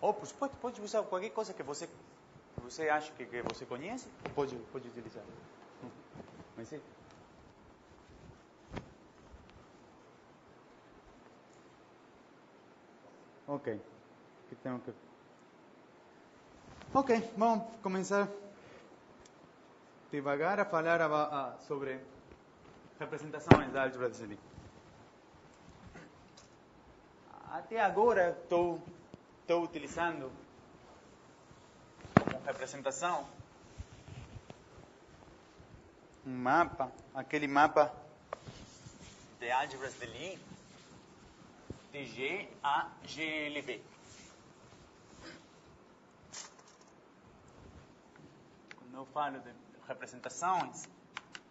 Ou pode usar qualquer coisa que você acha que você conhece, pode utilizar. Mas sim. Ok. Ok, vamos começar devagar a falar sobre representações da álgebra de Lie. Até agora estou utilizando como representação um mapa, aquele mapa de álgebras de Lie de G a GLB. Quando eu falo de representações,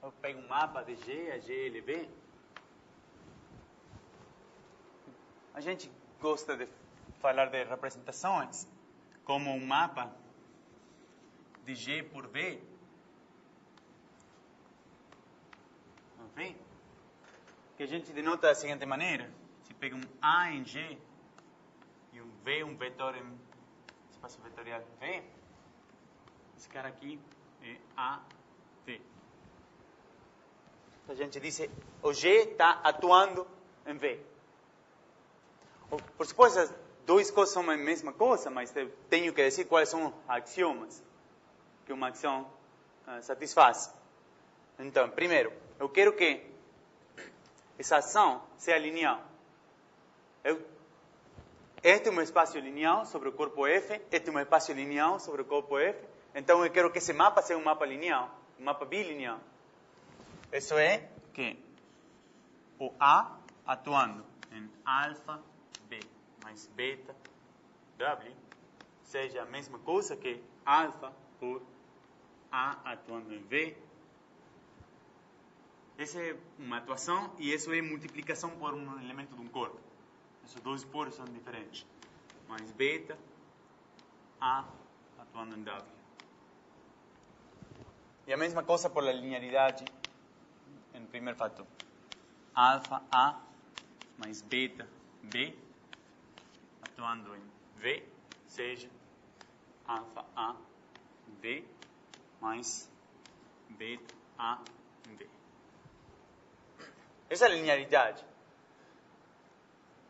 eu pego um mapa de G a GLB. A gente gosta de falar de representações como um mapa de G por V. Ok? Que a gente denota da seguinte maneira. Se pega um A em G e um V, um vetor em espaço vetorial V, esse cara aqui é AV. Então a gente diz o G está atuando em V. Por suposto, as duas coisas são a mesma coisa, mas eu tenho que dizer quais são os axiomas que uma ação satisfaz. Então, primeiro, eu quero que essa ação seja linear. Este é um espaço linear sobre o corpo F, este é um espaço linear sobre o corpo F, então eu quero que esse mapa seja um mapa linear, um mapa bilinear. Isso é que o A atuando em alfa B mais beta W seja a mesma coisa que alfa por A atuando em V. Essa é uma atuação e isso é multiplicação por um elemento de um corpo. Esses dois polos são diferentes. Mais beta, A atuando em W. E a mesma coisa por a linearidade em primeiro fator. Alfa A mais beta B atuando em V, seja alfa A V mais beta A em V. Essa é a linearidade.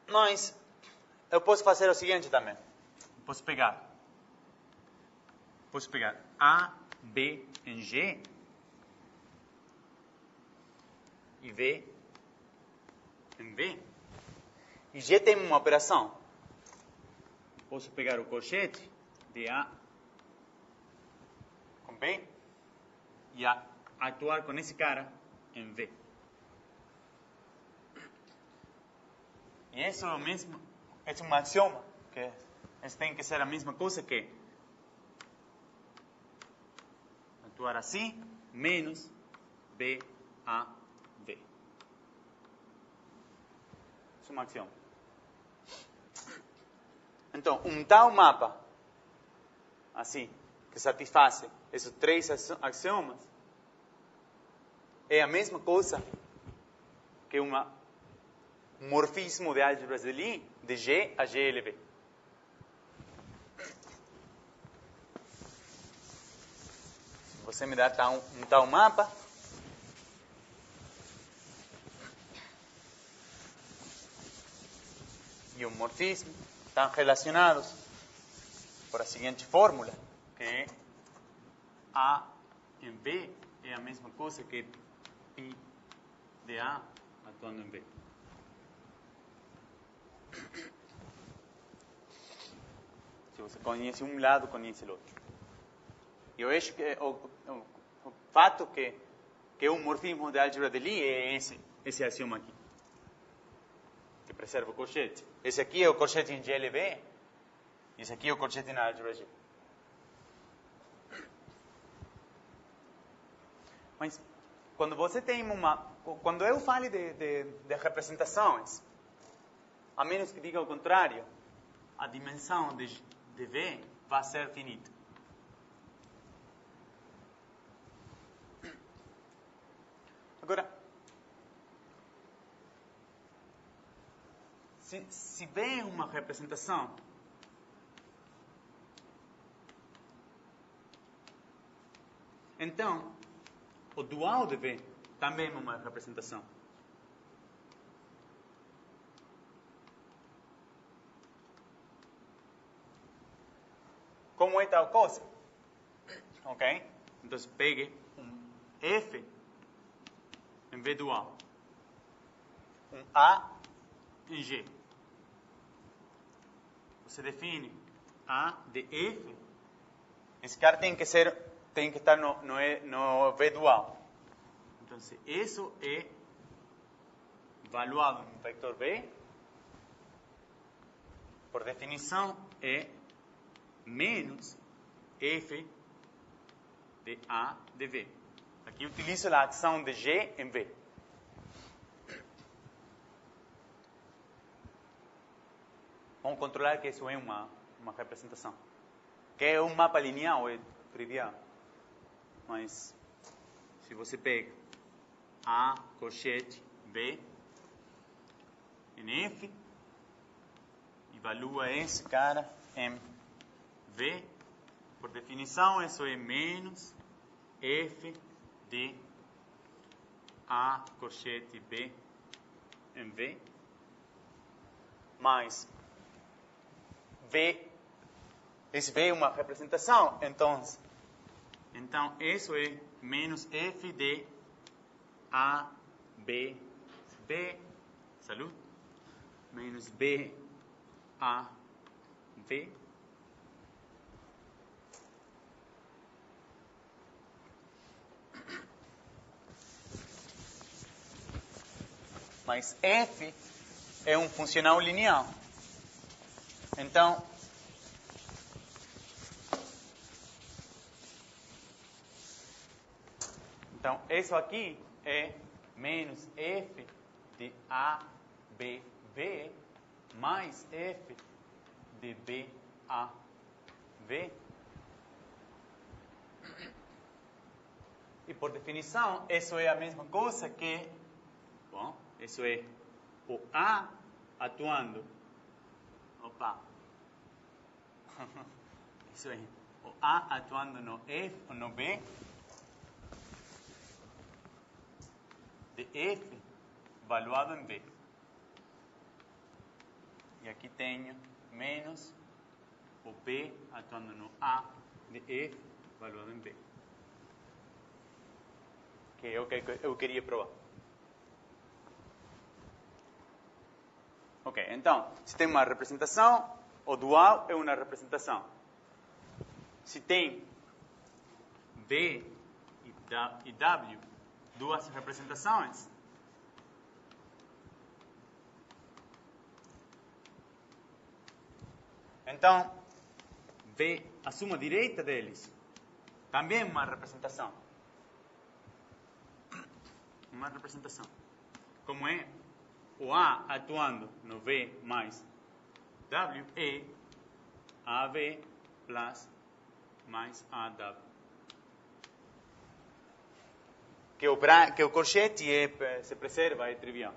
Mas eu posso fazer o seguinte também. Posso pegar A, B em G e V em V. E G tem uma operação. Posso pegar o cochete de A com B e atuar com esse cara em V. E isso é o mesmo, é um axioma, que isso tem que ser a mesma coisa que atuar assim, menos B, A, V. Isso é um axioma. Então, um tal mapa, assim, que satisfaz esses três axiomas, é a mesma coisa que um morfismo de álgebras de Lie de G a GLB. Você me dá um tal mapa. E um morfismo estão relacionados por a seguinte fórmula, que é A em B é a mesma coisa que π de A atuando em B. Se você conhece um lado, conhece o outro. Eu acho que o fato que é um morfismo de álgebra de Lie é esse axioma aqui, que preserva o cochete. Esse aqui é o cochete em GLB, e esse aqui é o cochete na álgebra G. Mas quando você tem quando eu falo de representações, a menos que diga o contrário, a dimensão de V vai ser finita. Agora, se V é uma representação, Então, o dual de V também é uma representação. Como é tal coisa? Ok? Então, pegue um F em V dual. Um A em G. Você define A de F. Esse cara tem que estar no V dual. Então, isso é evaluado no vector V. Por definição, é menos F de A de V. Aqui utilizo a ação de G em V. Vamos controlar que isso é uma representação. Que é um mapa linear, é trivial. Mas, se você pega A, colchete, V, em F, evalua esse cara em V, por definição, isso é menos F de A, colchete, B, em V, mais V, esse V é uma representação, então isso é menos F de A, B, B, salud, menos B, A, V, mas F é um funcional linear. Então, isso aqui é menos F de A, B, V, mais F de B, A, V. E por definição, isso é a mesma coisa que, bom, isso é o A atuando, isso é o A atuando no F ou no B, de F evaluado em B. E aqui tenho menos o B atuando no A de F evaluado em B. Que é o que eu queria provar. Ok, então, se tem uma representação, o dual é uma representação. Se tem V e W, duas representações, então, V, a suma direita deles, também é uma representação. Uma representação. Como é o A atuando no V mais W é AV plus mais AW. Que o colchete se preserva, é trivial.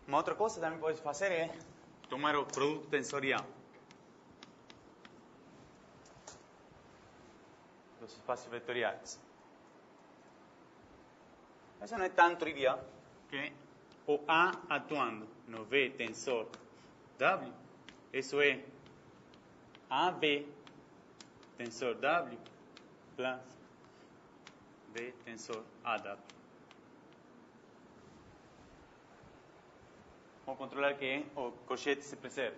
Uma outra coisa que também pode fazer é tomar o produto tensorial dos espaços vetoriais. Isso não é tão trivial que o A atuando no V tensor W, isso é AV tensor W plus V tensor AW. Vamos controlar que o colchete se preserve.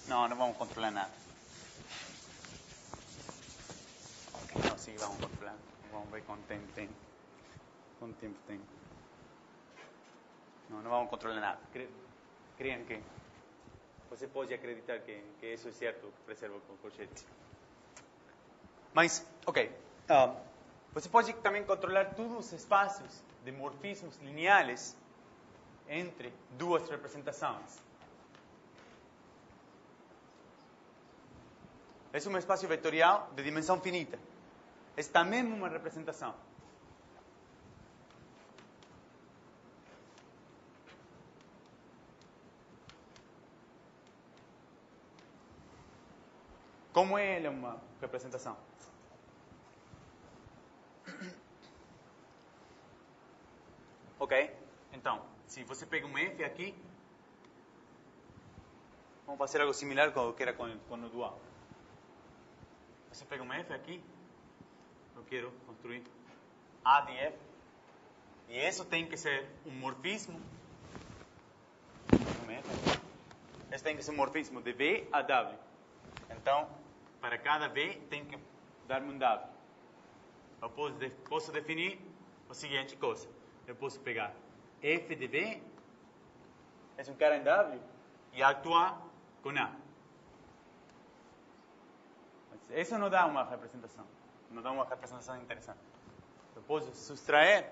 Não vamos controlar nada. Não, sim, vamos controlar. Vamos ver quanto tempo tem. Não vamos controlar nada. Creem que você pode acreditar que isso é certo, que preserva o colchete. Mas, ok. Você pode também controlar todos os espaços de morfismos lineares entre duas representações. É um espaço vetorial de dimensão finita. É também uma representação. Como é uma representação? Ok? Então, se você pega um F aqui, vamos fazer algo similar com o que era com o dual. Você pega um F aqui, eu quero construir A de F, e isso tem que ser um morfismo. Esse tem que ser um morfismo de V a W. Então, para cada V tem que dar-me um W. Eu posso definir a seguinte coisa. Eu posso pegar F de V, é um cara em W, e atuar com A. Mas isso não dá uma representação. Não dá uma representação interessante. Eu posso subtrair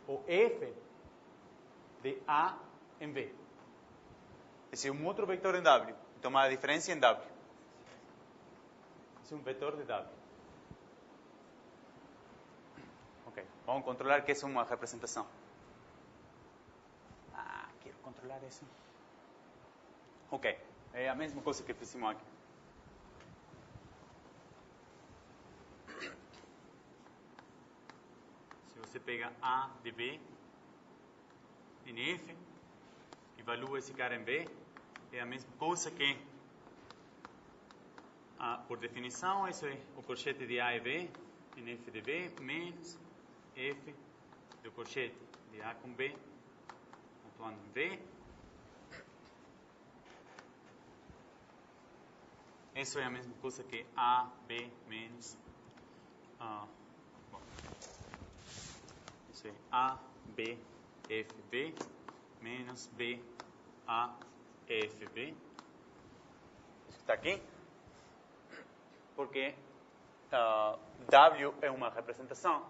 o F de A em V. Esse é um outro vetor em W. Então, a diferença em W. Esse é um vetor de W. Ok. Vamos controlar que isso é uma representação. Quero controlar isso. Ok. É a mesma coisa que fizemos aqui. Se você pega A de B em F, evalua esse cara em B, é a mesma coisa que, por definição, isso é o corchete de A e B em F de B, menos F do corchete de A com B, atuando em B. Isso é a mesma coisa que A, B, menos... isso é A, B, F, B, menos B, A, F, B. Isso está aqui. Porque W é uma representação.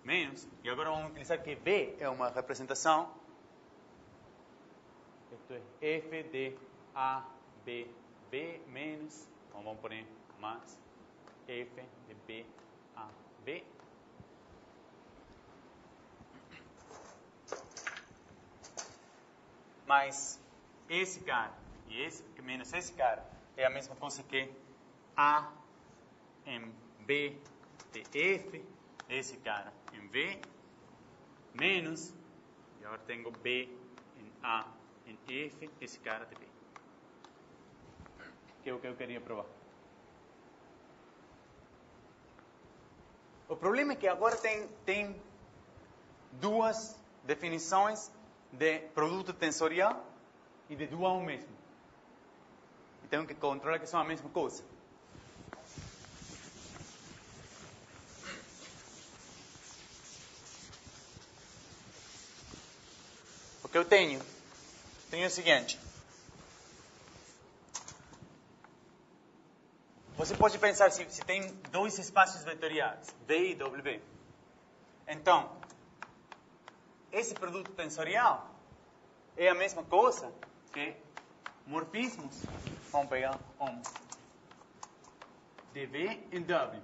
Menos. E agora vamos utilizar que B é uma representação. Isto é F de A, B, B, menos. Então vamos pôr mais F de B, A, B. Mas esse cara e esse menos esse cara é a mesma coisa que A em B de F, esse cara em V, menos, e agora tenho B em A em F, esse cara de B. Que é o que eu queria provar. O problema é que agora tem duas definições de produto tensorial e de dual mesmo. E tenho que controlar que são a mesma coisa. O que eu tenho o seguinte. Você pode pensar se tem dois espaços vetoriais, V e W. Então, esse produto tensorial é a mesma coisa que morfismos. Vamos pegar um de V em W.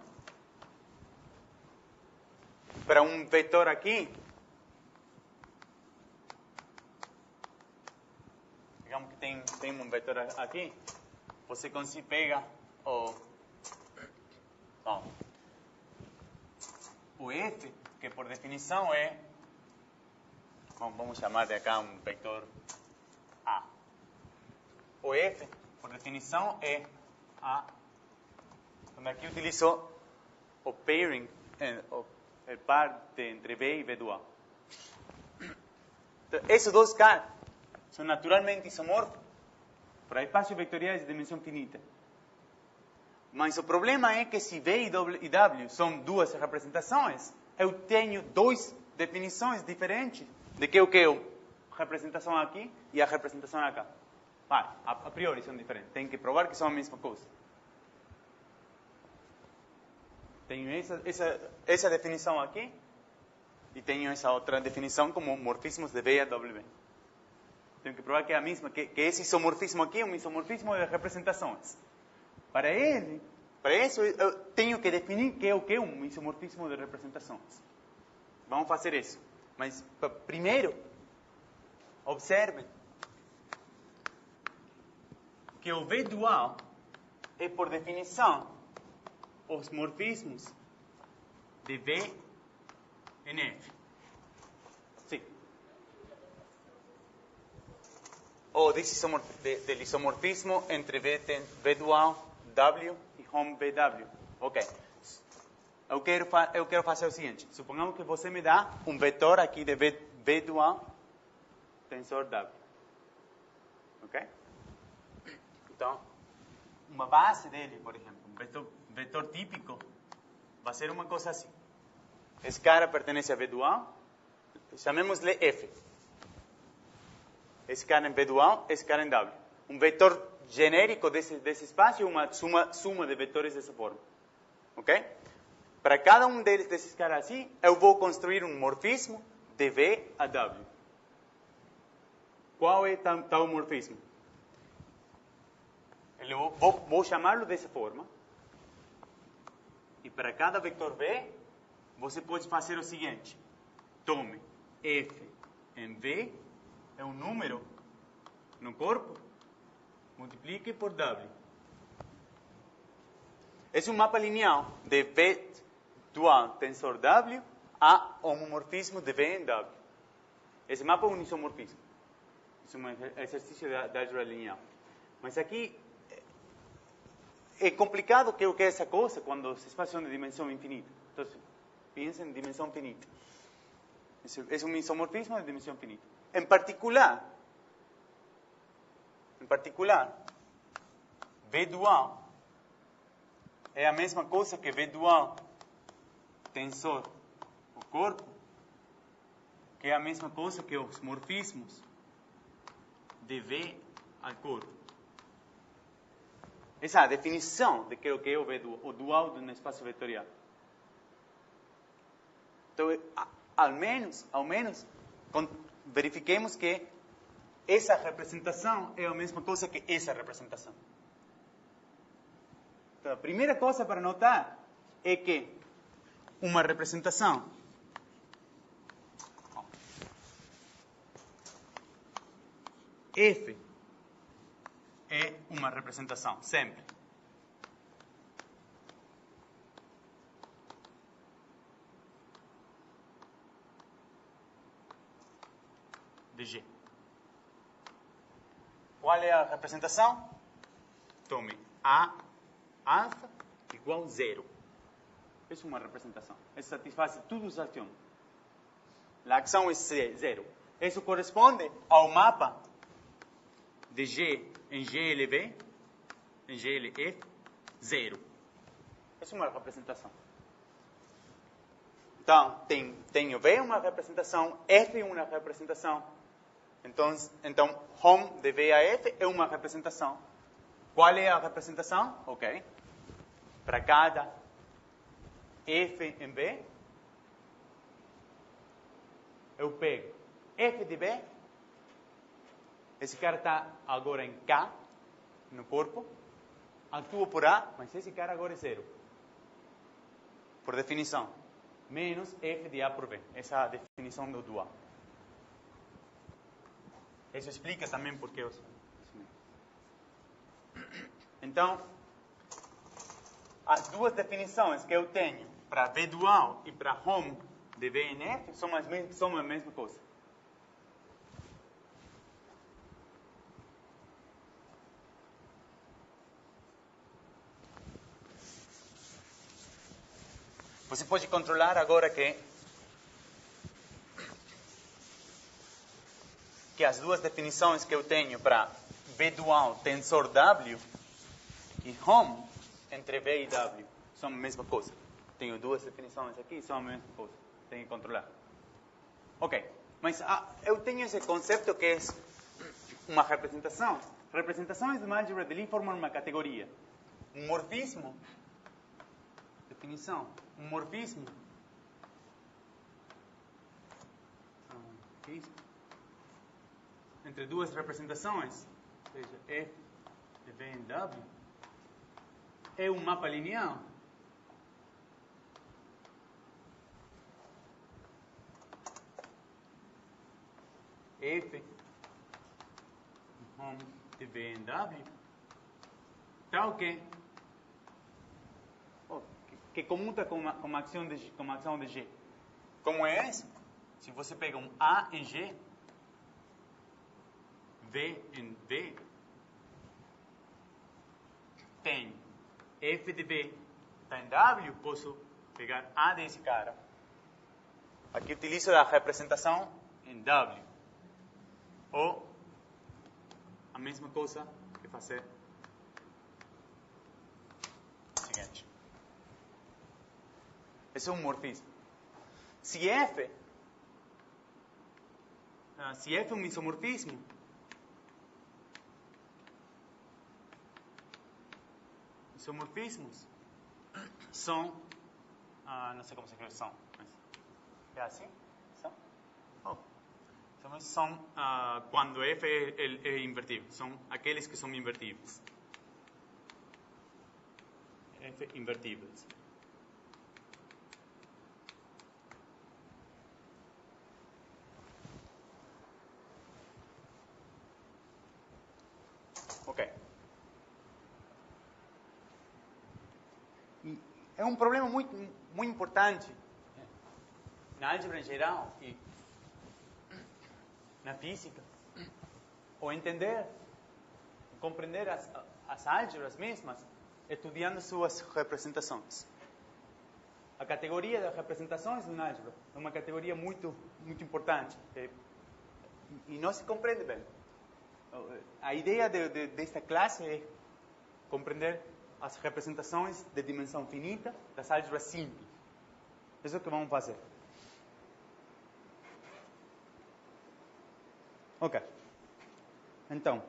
Para um vetor aqui, digamos que tem um vetor aqui, você consegue pegar o F, que por definição é, vamos chamar de acá um vetor A. O F, por definição, é A. Então aqui utilizo o pairing, o par entre V e V dual. Então, esses dois caras são naturalmente isomorfos para espaços vetoriais de dimensão finita. Mas o problema é que se V e W são duas representações, eu tenho duas definições diferentes de que o que é a representação aqui e a representação acá. A priori são diferentes. Tem que provar que são a mesma coisa. Tenho essa definição aqui e tenho essa outra definição como morfismos de V a W. Tenho que provar que é a mesma, que esse isomorfismo aqui é um isomorfismo de representações. Para isso, eu tenho que definir que é o que é um isomorfismo de representações. Vamos fazer isso. Mas, primeiro, observem que o V dual é, por definição, os morfismos de V em F. Sim. O del isomorfismo entre V dual W e home VW. Ok. Eu quero fazer o seguinte. Supongamos que você me dá um vetor aqui de V dual tensor W. Ok? Então, uma base dele, por exemplo, um vetor típico, vai ser uma coisa assim. Esse cara pertence a V dual, chamémosle F. Esse cara em V dual, esse cara em W. Um vetor genérico desse espaço é uma suma de vetores dessa forma. Ok? Para cada um desses caras assim, eu vou construir um morfismo de V a W. Qual é tal morfismo? Eu vou chamá-lo dessa forma. E para cada vetor V, você pode fazer o seguinte. Tome F em V, é um número no corpo, multiplique por W. Esse é um mapa linear de V dual tensor W a homomorfismo de V em W. Esse mapa é um isomorfismo. Isso é um exercício de álgebra linear. Mas aqui é complicado que é essa coisa quando os espaços são de dimensão infinita. Então, piensa em dimensão finita. É um isomorfismo de dimensão finita. Em particular, V dual é a mesma coisa que V dual tensor o corpo, que é a mesma coisa que os morfismos de V ao corpo. Essa é a definição de que é o dual de um espaço vetorial. Então, ao menos, verifiquemos que essa representação é a mesma coisa que essa representação. Então, a primeira coisa para notar é que uma representação F é uma representação, sempre. De G. Qual é a representação? Tome A alfa igual 0. Isso é uma representação. Isso satisfaz todos os axiomas. A ação é 0. Isso corresponde ao mapa de G em GLV, em GLF, 0. Isso é uma representação. Então, tenho V uma representação, F uma representação. Então, home de V a F é uma representação. Qual é a representação? Ok. Para cada F em B, eu pego F de B. Esse cara está agora em K, no corpo. Atua por A, mas esse cara agora é 0. Por definição. Menos F de A por B. Essa é a definição do dual. Isso explica também por que eu... Então, as duas definições que eu tenho para V dual e para home de V em F são a mesma coisa. Você pode controlar agora que as duas definições que eu tenho para V dual tensor W e home entre V e W são a mesma coisa. Tenho duas definições aqui, são a mesma coisa. Tenho que controlar. Ok, mas eu tenho esse conceito que é uma representação. Representações de álgebra de Lie formam uma categoria. Um morfismo, definição, um morfismo entre duas representações, ou seja, F de V em W, é um mapa linear. F home de V em W tal que comuta com uma ação de G. Como é isso? Se você pega um A em G, V em V, tem F de B, está em W, posso pegar A desse cara. Aqui utilizo a representação em W. Ou a mesma coisa que fazer o seguinte. Esse é um morfismo. Se F é um isomorfismo, isomorfismos são, não sei como se escreve são, mas é assim? São? São quando F é invertível, são aqueles que são invertíveis. F invertíveis. Ok. E é um problema muito importante na álgebra em geral e na física, ou entender, compreender as álgebras mesmas, estudando suas representações. A categoria das representações na álgebra é uma categoria muito importante e não se compreende bem. A ideia desta classe é compreender as representações de dimensão finita das álgebras simples. Isso é o que vamos fazer. Ok. Então,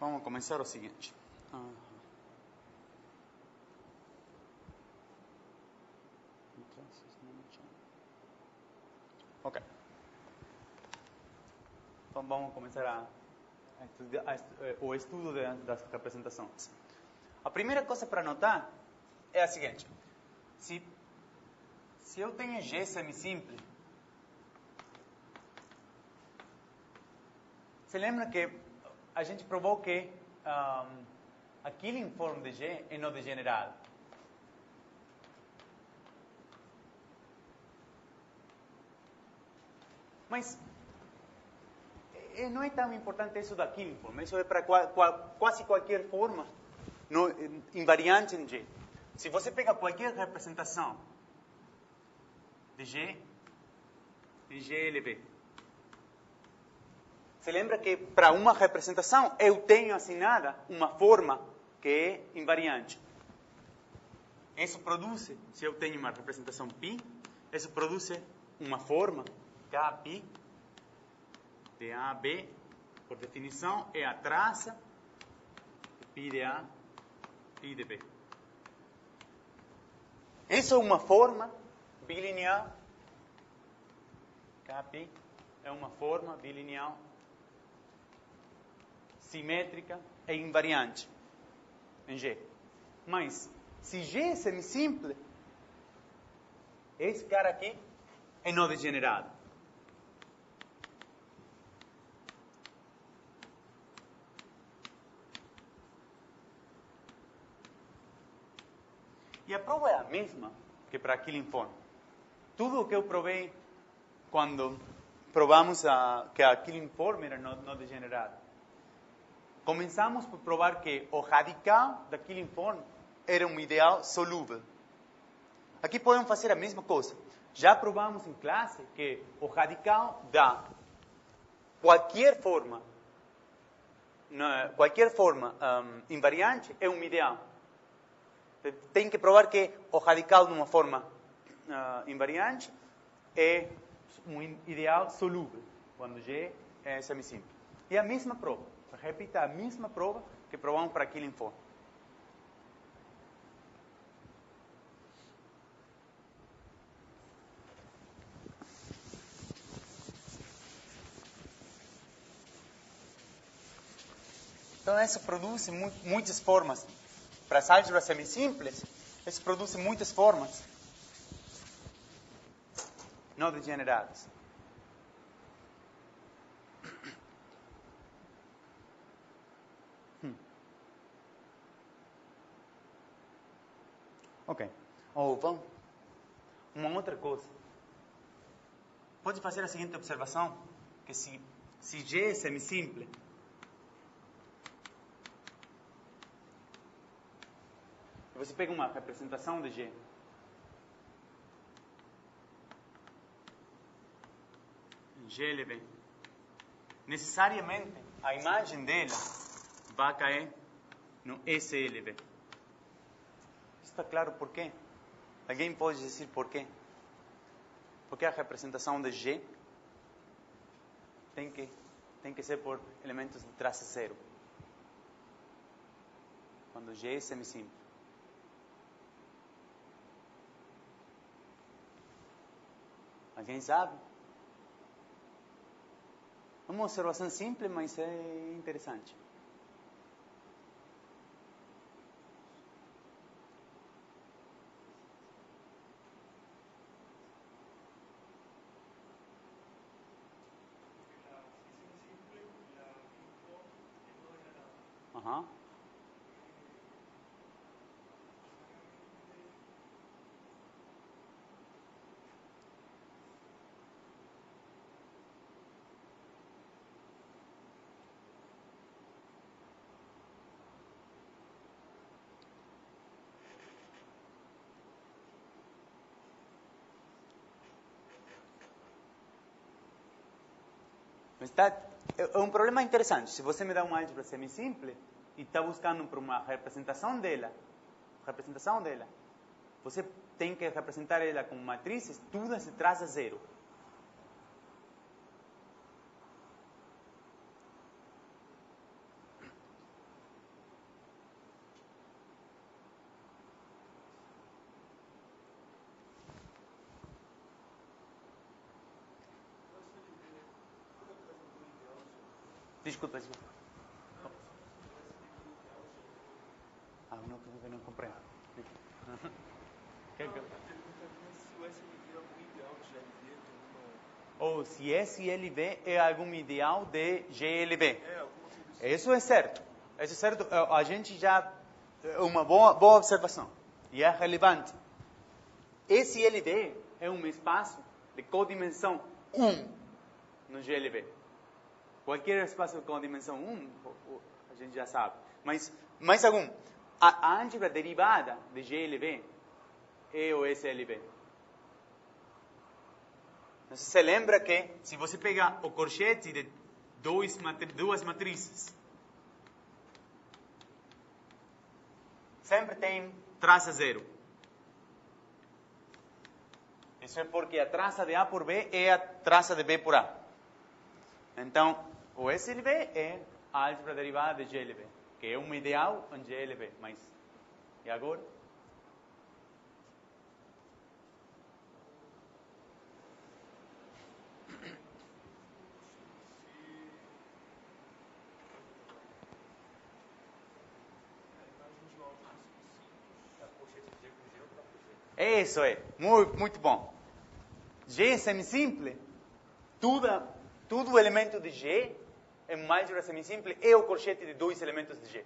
vamos começar o seguinte. Ok. Então vamos começar o estudo das representações. A primeira coisa para notar é a seguinte. Se eu tenho G semisimples, você lembra que a gente provou que a Killing form de G é não degenerada? Mas não é tão importante isso da Killing form. Isso é para quase qualquer forma invariante em G. Se você pega qualquer representação de G em GLB, você lembra que para uma representação eu tenho assinada uma forma que é invariante. Isso produz, se eu tenho uma representação π, isso produz uma forma Kπ de A a B, por definição, é a traça π de A, π de B. Isso é uma forma bilinear. Kπ é uma forma bilinear simétrica e invariante em G. Mas, se G é semisimple, esse cara aqui é não degenerado. E a prova é a mesma que para Killing form. Tudo o que eu provei quando provamos que a Killing form era não degenerada. Começamos por provar que o radical da Killing form era um ideal solúvel. Aqui podemos fazer a mesma coisa. Já provamos em classe que o radical da qualquer forma invariante é um ideal. Tem que provar que o radical de uma forma invariante é um ideal solúvel, quando G é semisimples. E a mesma prova. Repita a mesma prova que provamos para Killing form. Então, isso produz muitas formas. Para as álgebras semisimples, isso produz muitas formas não degeneradas. Ok. Ou vamos. Uma outra coisa. Pode fazer a seguinte observação, que se G é semisimple, você pega uma representação de G, GLB, necessariamente a imagem dela vai cair no SLB. Está claro por quê? Alguém pode dizer por quê? Porque a representação de G tem que ser por elementos de traça zero. Quando G é semisimple. Alguém sabe? É uma observação simples, mas é interessante. Ajá. É um problema interessante. Se você me dá uma álgebra semisimple e está buscando por uma representação dela, você tem que representar ela com matrizes, tudo se traça zero. Desculpa. Não compreendo. Ou se SLB é algum ideal de GLB. Isso é certo. A gente já... É uma boa observação. E é relevante. SLB é um espaço de codimensão 1 no GLB. Qualquer espaço com dimensão 1, a gente já sabe. Mas, mais algum. A álgebra derivada de GLB é o SLB. Você lembra que, se você pegar o corchete de duas matrizes, sempre tem traça zero. Isso é porque a traça de A por B é a traça de B por A. Então, o SLB é a álgebra derivada de GLB, que é um ideal em GLB. Mas, e agora? Isso é, muito bom. G é semisimple, todo elemento de G é uma álgebra semisimple, é o corchete de dois elementos de G.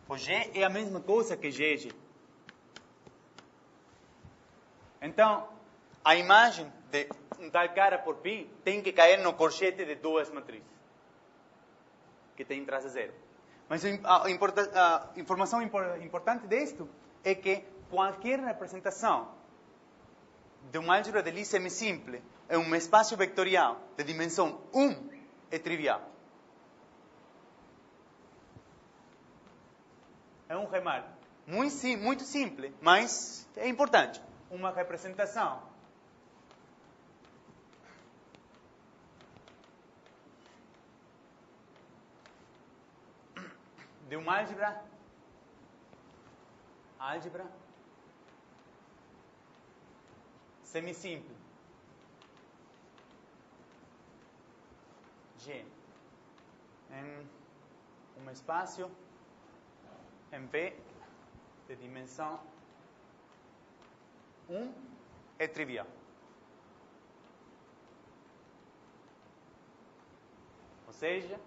O G é a mesma coisa que GG. Então, a imagem de um tal cara por π tem que cair no corchete de duas matrizes, que tem traça zero. Mas a informação importante disto é que qualquer representação de uma álgebra de Lie semisimple em um espaço vetorial de dimensão 1 é trivial. É um remarque muito simples, mas é importante. Uma representação de uma álgebra semisimple G em um espaço em V de dimensão 1 é trivial. Ou seja,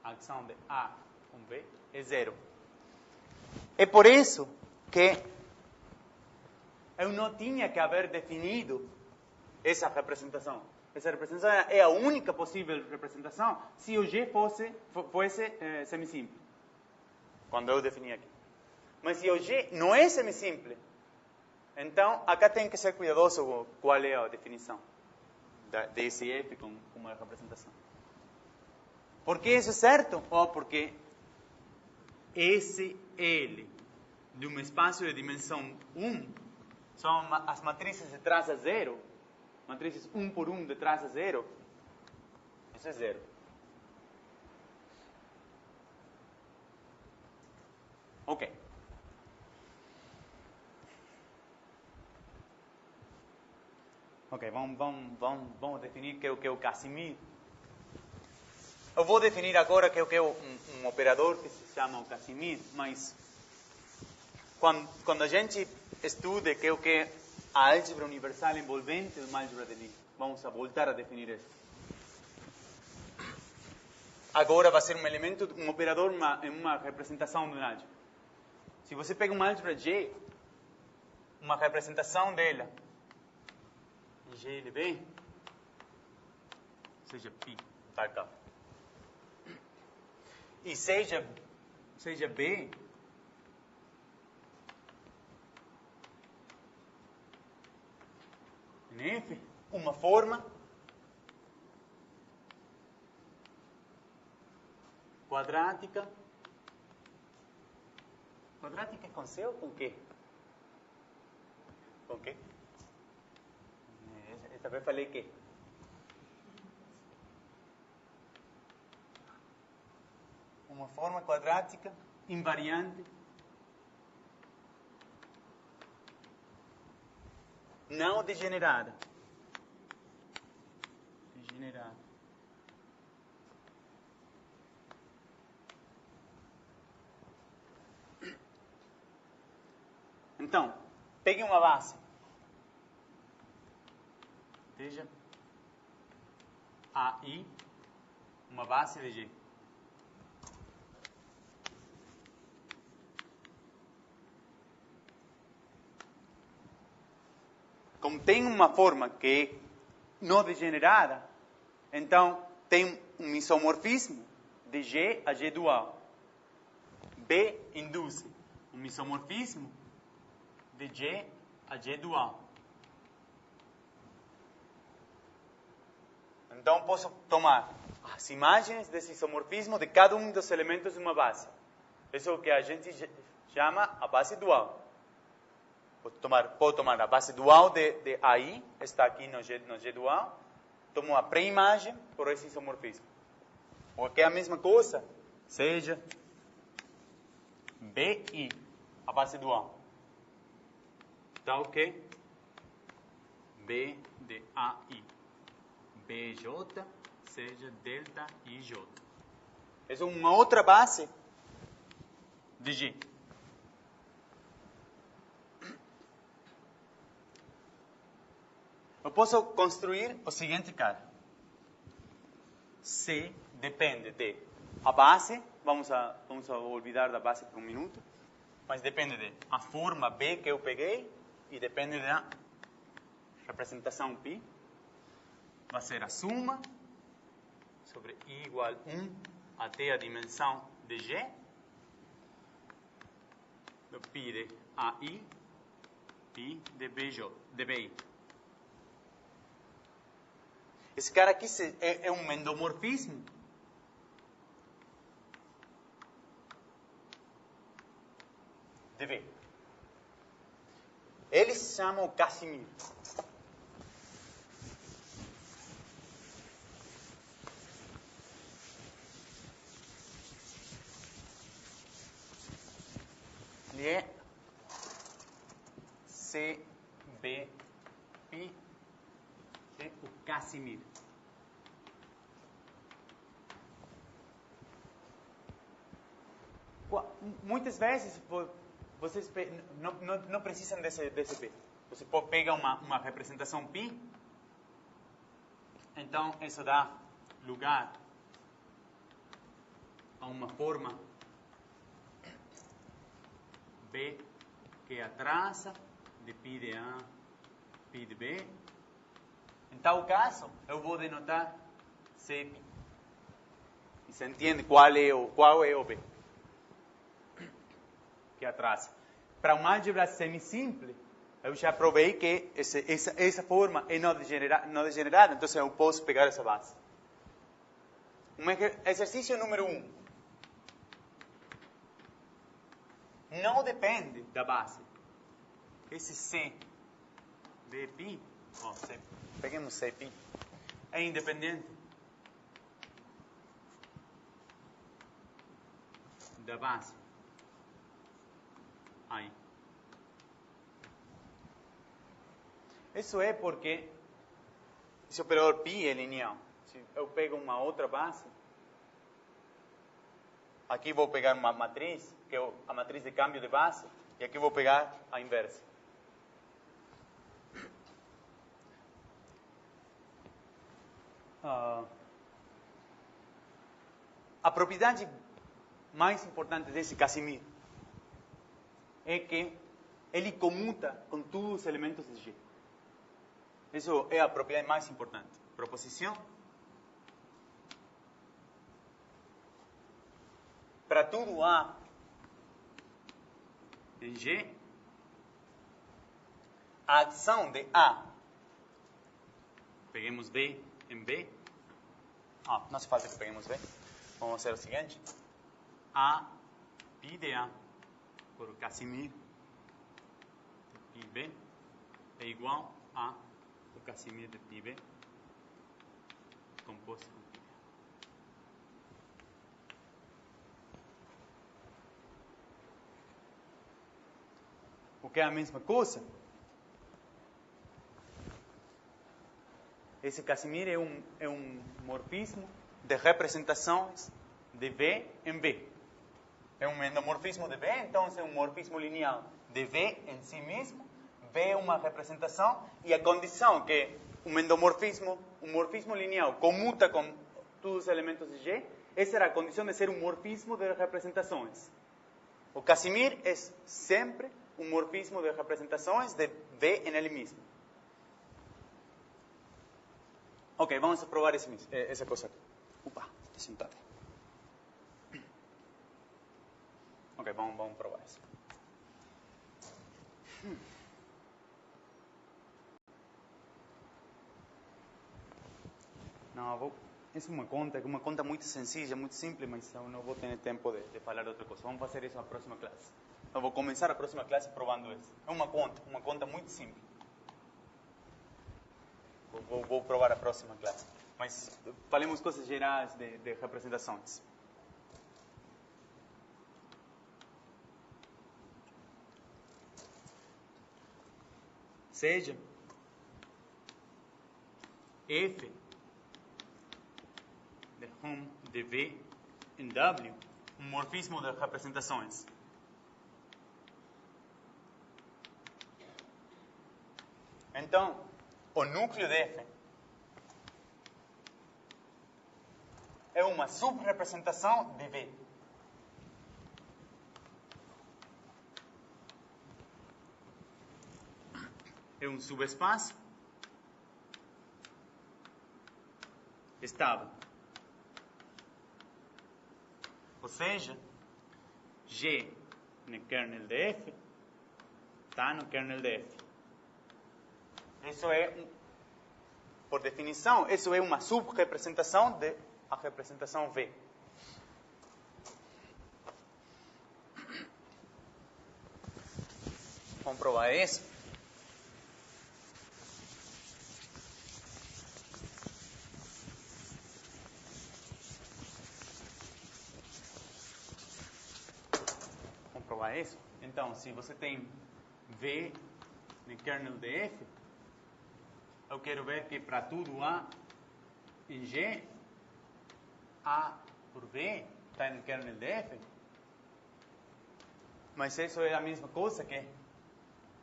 a ação de A com B é zero. É por isso que eu não tinha que haver definido essa representação. Essa representação é a única possível representação se o G fosse semisimples. Quando eu defini aqui. Mas se o G não é semisimples, então acá tem que ser cuidadoso com qual é a definição desse F como uma representação. Por que isso é certo? Ou porque SL de um espaço de dimensão 1 são as matrizes de traça 0, matrizes 1 por 1 de traça 0, isso é 0. Ok. Ok, vamos definir que é o Casimir. Eu vou definir agora que é um operador que se chama o Casimir, mas quando a gente estude que é a álgebra universal envolvente de uma álgebra de Lie, vamos a voltar a definir isso. Agora vai ser um elemento, um operador em uma representação de uma álgebra. Se você pega uma álgebra G, uma representação dela, em GLB, seja π, tal cá, e seja B, em F, uma forma quadrática com C ou com Q? Com Q? Esta vez falei que uma forma quadrática invariante não degenerada. Então, pegue uma base. Veja. AI, uma base de G. Como tem uma forma que é não degenerada, então tem um isomorfismo de G a G dual. B induz um isomorfismo de G a G dual. Então posso tomar as imagens desse isomorfismo de cada um dos elementos de uma base. Isso é o que a gente chama a base dual. Posso tomar a base dual de AI, está aqui no G dual, tomo a pré-imagem por esse isomorfismo. Ou que é a mesma coisa, seja BI, a base dual. Então, o que? B de AI. BJ seja delta IJ. Essa é uma outra base de G. Eu posso construir o seguinte cara. C depende de a base, vamos a olvidar da base por um minuto, mas depende de a forma B que eu peguei e depende da representação π. Vai ser a suma sobre I igual 1 até a dimensão de G do π de AI, π de BI. Esse cara aqui é um endomorfismo de V. Eles chamam Casimir. Ele é CBπ, é o Casimir. Muitas vezes vocês não precisam desse P. Você pega uma representação π, então isso dá lugar a uma forma B que é a traça de π de A, π de B. Em tal caso, eu vou denotar Cπ. E você entende qual é o B que atrasa. Para uma álgebra semisimples, eu já provei que essa forma é não degenerada, então eu posso pegar essa base. Exercício número 1. Não depende da base. Esse C, Bπ, peguemos Cπ, é independente da base. Aí. Isso é porque esse operador π é linear. Se eu pego uma outra base, aqui vou pegar uma matriz, que é a matriz de câmbio de base, e aqui vou pegar a inversa. A propriedade mais importante desse Casimir é que ele comuta com todos os elementos de G. Isso é a propriedade mais importante. Proposição. Para tudo A em G, a ação de A, peguemos B em B, não hace falta que peguemos B, vamos fazer o seguinte, A, π de A, por Casimir, de π B, é igual a o Casimir de π B, composto com π. O que é a mesma coisa? Esse Casimir é um morfismo de representações de V em V. É um endomorfismo de V, então é um morfismo linear de V em si mesmo. V é uma representação e a condição que um morfismo linear comuta com todos os elementos de G, essa era a condição de ser um morfismo de representações. O Casimir é sempre um morfismo de representações de V em ele mesmo. Ok, vamos provar essa coisa aqui. Opa, está sentado. Ok, vamos provar isso. Não, essa é uma conta muito sencilla, muito simples, mas eu não vou ter tempo de falar de outra coisa. Vamos fazer isso na próxima classe. Eu vou começar a próxima classe provando isso. É uma conta muito simples. Vou provar a próxima classe. Mas falemos coisas gerais de representações. Seja F de V em W um morfismo de representações. Então, o núcleo de F é uma subrepresentação de V. É um subespaço estável. Ou seja, G no kernel de F está no kernel de F. Isso é, por definição, isso é uma subrepresentação da representação V. Vamos provar isso. Vamos provar isso. Então, se você tem V no kernel de F, eu quero ver que para tudo A em G, A por V está no kernel de F. Mas isso é a mesma coisa que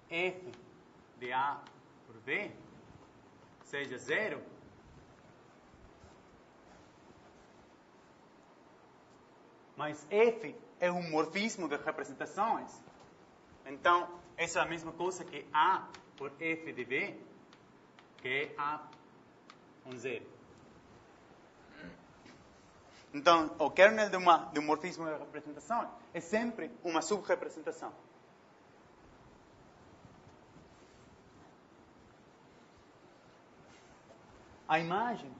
F de A por V seja 0. Mas F é um morfismo de representações. Então, essa é a mesma coisa que A por F de B, que é A um zero. Então, o kernel de um morfismo de representação é sempre uma subrepresentação. A imagem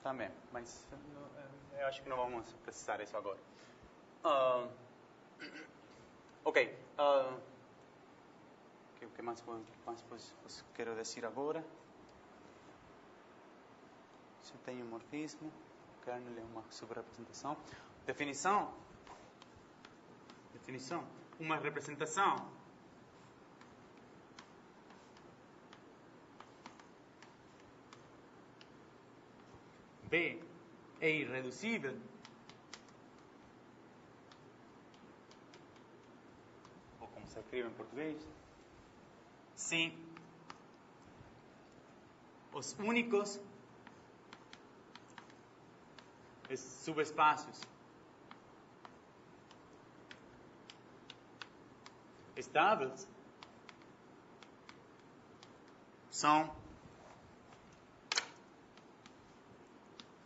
também, mas eu acho que não vamos precisar isso agora. Ok. O que mais quero dizer agora? Se tem um morfismo, o kernel é uma subrepresentação. Definição. Uma representação B é irreducível ou como se escreve em português, se os únicos subespacios estáveis são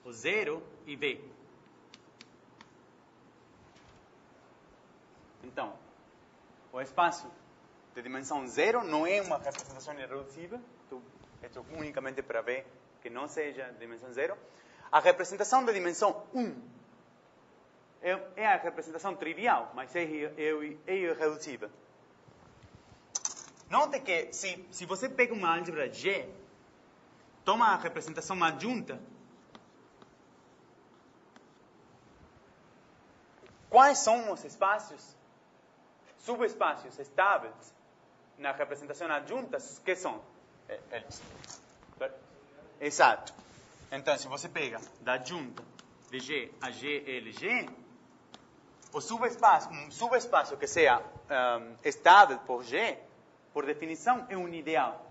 o 0 e B. Então, o espaço de dimensão 0 não é uma representação irreducível, é unicamente para B que não seja de dimensão 0. A representação de dimensão 1 é a representação trivial, mas é irreducível. Note que se você pega uma álgebra G, toma a representação adjunta, quais são os espaços, subespacios estáveis na representação adjunta? Que são eles? Exato. Então, se você pega da adjunta de G a GLG, um subespaço que seja estável por G, por definição, é um ideal.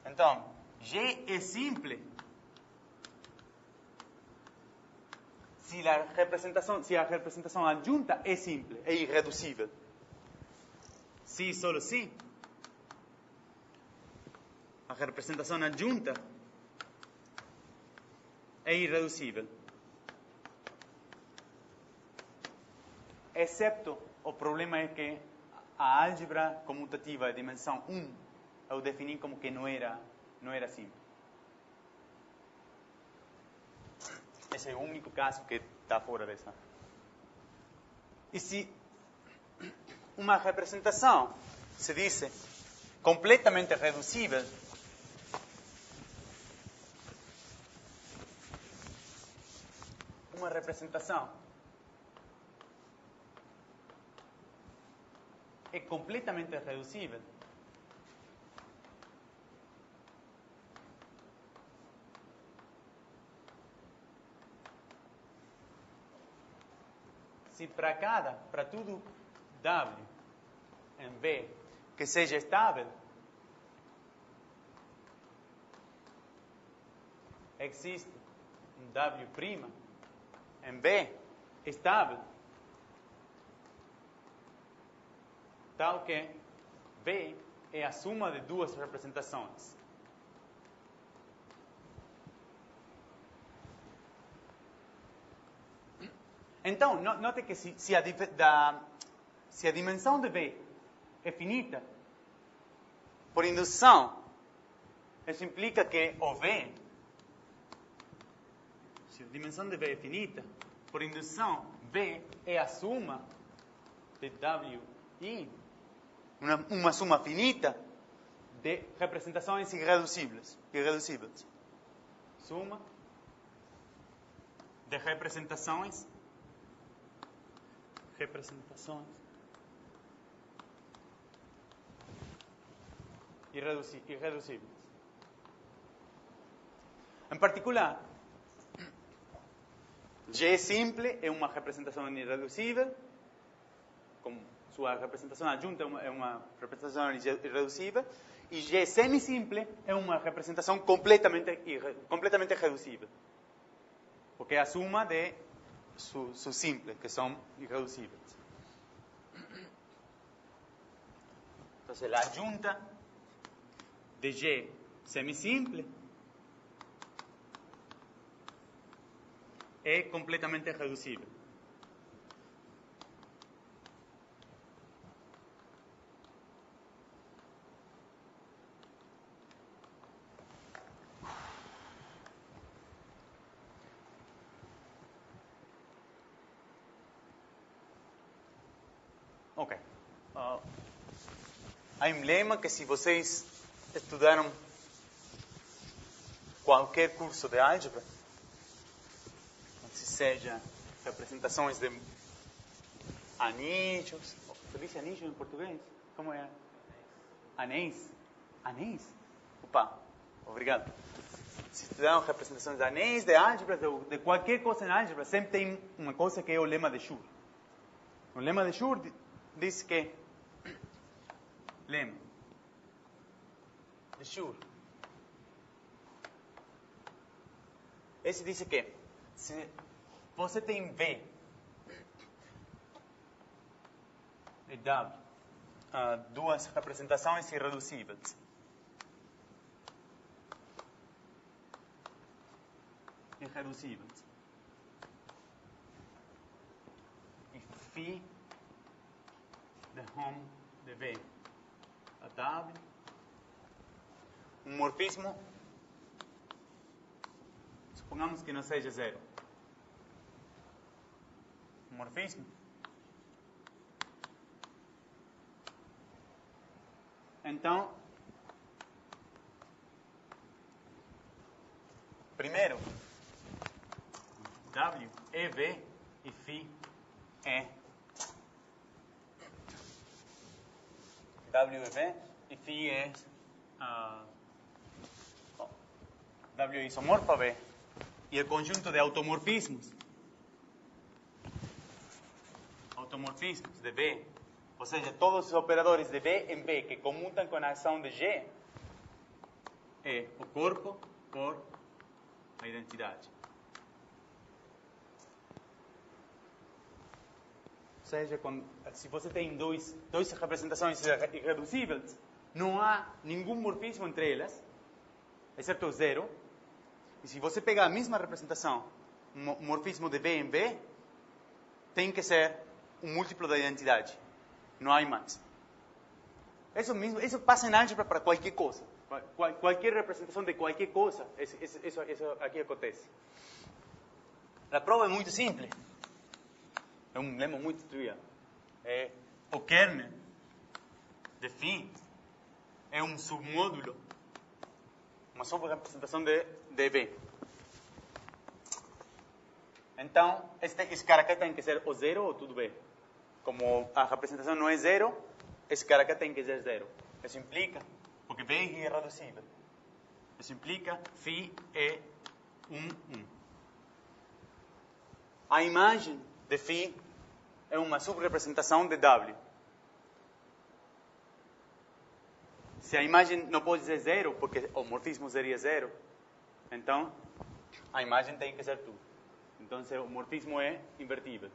Então, G é simples se a representação adjunta é simples, é irreducível. Se e solo se a representação adjunta é irreducível. Excepto o problema é que a álgebra comutativa de dimensão 1 eu defini como que não era simples. Esse é o único caso que está fora dessa. E se uma representação se diz completamente reducível, uma representação é completamente reducível se para tudo W em B que seja estável, existe um W' em B estável, tal que B é a suma de duas representações. Então, note que se a dimensão de B é finita, por indução, isso implica que o V, se a dimensão de B é finita, por indução, B é a suma de W I, uma suma finita de representações irreducíveis. Suma de representações irreducíveis. Em particular, G simple é uma representação irreducível, como sua representação adjunta é uma representação irreducível, e G semisimple é uma representação completamente reducível, porque é a suma de sus simples, que são irreducíveis. Entonces la adjunta de Y semisimple es completamente reducible. Ok. Há um lema que se vocês estudaram qualquer curso de álgebra, se seja representações de anéis, você disse anéis em português? Como é? Anéis? Anéis? Opa, obrigado. Se estudaram representações de anéis, de álgebra, de qualquer coisa em álgebra, sempre tem uma coisa que é o lema de Schur. O lema de Schur diz que lema de Schur. Esse diz que se você tem V e W, duas representações irreducíveis, e φ de home de V a W, um morfismo, supongamos que não seja zero. Um morfismo. Então, primeiro, W é V e φ é W é V e φ é W é isomorfo a V. E o conjunto de automorfismos de V, ou seja, todos os operadores de V em V que comutam com a ação de G, é o corpo por a identidade. Ou seja, se você tem duas representações irreducíveis, não há nenhum morfismo entre elas, exceto o zero. E se você pegar a mesma representação, um morfismo de V em V, tem que ser um múltiplo da identidade. Não há mais. Isso passa em álgebra para qualquer coisa. Qualquer representação de qualquer coisa, isso aqui acontece. A prova é muito simples. É um lema muito trivial. O kernel de φ é um submódulo, uma subrepresentação de V. Então, esse caráter tem que ser o zero ou tudo bem. Como a representação não é zero, esse caráter tem que ser zero. Isso implica, porque V é irreducível. Isso implica φ é 1. A imagem de φ é uma subrepresentação de W. Se a imagem não pode ser zero, porque o morfismo seria zero, então a imagem tem que ser tudo. Então o morfismo é invertível.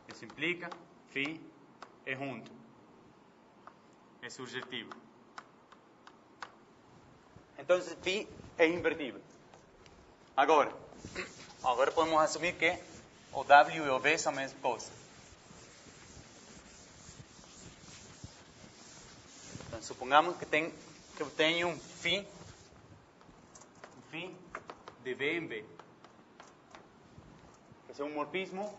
Isso implica φ é junto. É surjetivo. Então φ é invertível. Agora podemos assumir que o W e o V são a mesma coisa. Então, supongamos que eu tenho um φ de V em V. Que é um morfismo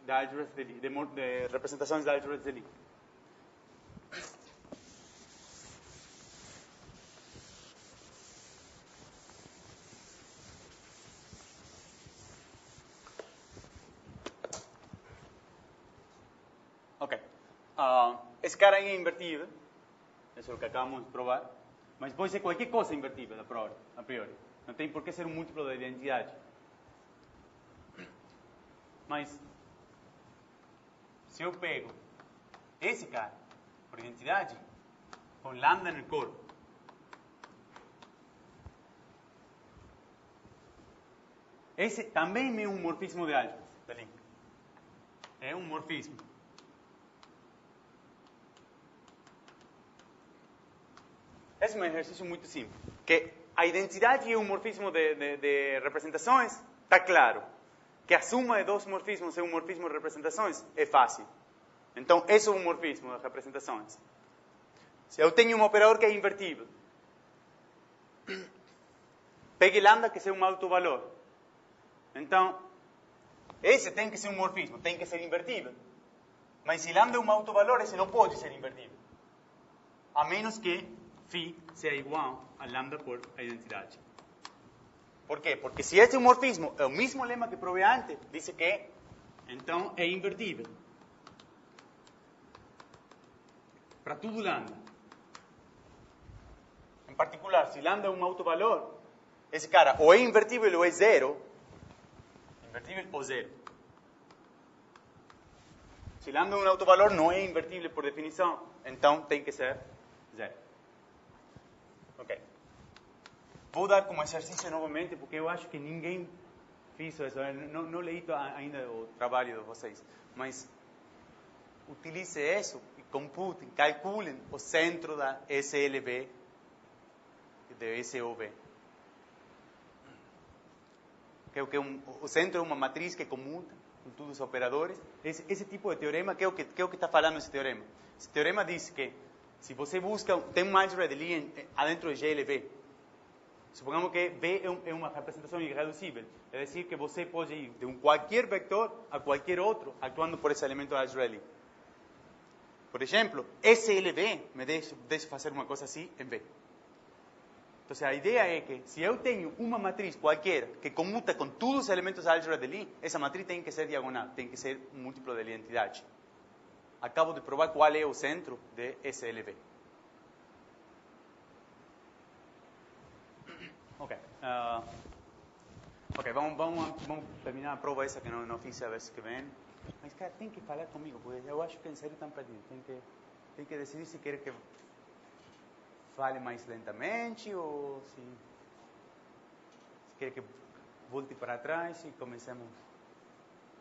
de representações de álgebras de Lie. Ok. Esse cara aí é invertível. Isso é o que acabamos de provar. Mas pode ser qualquer coisa invertível a priori. Não tem por que ser um múltiplo da identidade. Mas, se eu pego esse cara por identidade, com lambda no corpo, esse também é um morfismo de álgebras. É um morfismo. Esse é um exercício muito simples. Que a identidade e o morfismo de representações, está claro. Que a suma de dois morfismos é um morfismo de representações, é fácil. Então, esse é um morfismo de representações. Se eu tenho um operador que é invertível, pegue lambda que seja um autovalor. Então, esse tem que ser um morfismo, tem que ser invertível. Mas se lambda é um autovalor, esse não pode ser invertível. A menos que φ seja igual a lambda por a identidade. Por quê? Porque se este é um morfismo, é o mesmo lema que provei antes, diz que, então, é invertível. Para tudo lambda. Em particular, se lambda é um autovalor, esse cara ou é invertível ou é zero. Invertível ou zero. Se lambda é um autovalor, não é invertível por definição, então tem que ser zero. Ok. Vou dar como exercício novamente, porque eu acho que ninguém fez isso. Não li ainda o trabalho de vocês. Mas utilize isso e computem, calculem o centro da SLB e da SOB. Que o centro é uma matriz que comuta com todos os operadores. Esse tipo de teorema, que é o que está falando esse teorema? Esse teorema diz que se você busca, tem uma álgebra de Lie adentro de GLB. Supongamos que B é uma representação irreducível. É decir, que você pode ir de qualquer vector a qualquer outro, actuando por esse elemento da álgebra de Lie. Por exemplo, SLB me deixa fazer uma coisa assim em B. Então, a ideia é que se eu tenho uma matriz qualquer que comuta com todos os elementos da álgebra de Lie, essa matriz tem que ser diagonal, tem que ser um múltiplo de identidade. Acabo de provar qual é o centro de SLB. Ok, vamos terminar a prova essa que não fiz a vez que vem. Mas, cara, tem que falar comigo, porque eu acho que em sério estão perdidos. Tem que decidir se quer que fale mais lentamente ou se quer que volte para trás e comecemos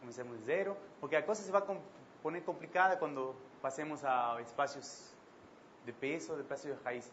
de zero. Porque a coisa se vai poner complicada quando passemos a espaços de peso, de espaços de raízes.